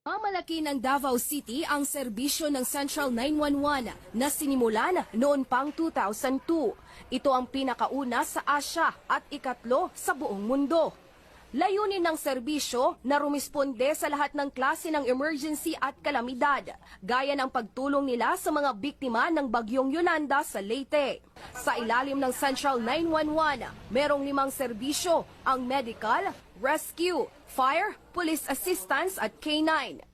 Mamalaki ng Davao City ang serbisyo ng Central 911 na sinimulan noon pang 2002. Ito ang pinakauna sa Asya at ikatlo sa buong mundo. Layunin ng serbisyo na rumisponde sa lahat ng klase ng emergency at kalamidad, gaya ng pagtulong nila sa mga biktima ng Bagyong Yolanda sa Leyte. Sa ilalim ng Central 911, merong 5 serbisyo, ang medical, rescue, fire, police assistance at K9.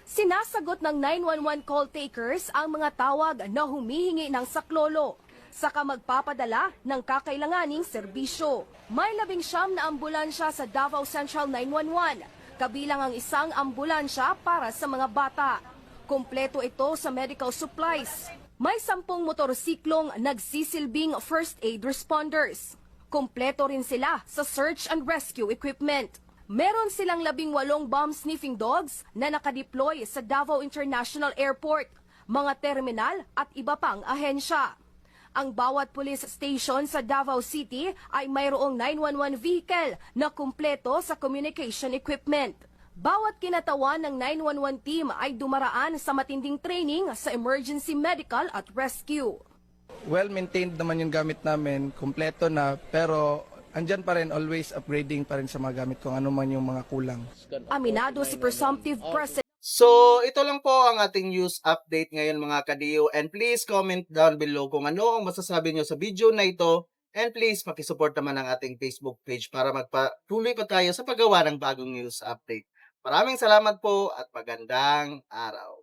Sinasagot ng 911 call takers ang mga tawag na humihingi ng saklolo, saka magpapadala ng kakailanganing serbisyo. May 19 na ambulansya sa Davao Central 911, kabilang ang isang ambulansya para sa mga bata. Kumpleto ito sa medical supplies. May 10 motorsiklong nagsisilbing first aid responders. Kumpleto rin sila sa search and rescue equipment. Meron silang 18 bomb-sniffing dogs na nakadeploy sa Davao International Airport, mga terminal at iba pang ahensya. Ang bawat police station sa Davao City ay mayroong 911 vehicle na kumpleto sa communication equipment. Bawat kinatawan ng 911 team ay dumaraan sa matinding training sa emergency medical at rescue. Well-maintained naman yung gamit namin, kumpleto na, pero andyan pa rin, always upgrading pa rin sa mga gamit kung ano man yung mga kulang. Aminado si presumptive President So, ito lang po ang ating news update ngayon mga kadiyo. And please comment down below kung ano ang masasabi nyo sa video na ito. And please, pakisupport naman ang ating Facebook page para magpatuloy pa tayo sa paggawa ng bagong news update. Maraming salamat po at magandang araw.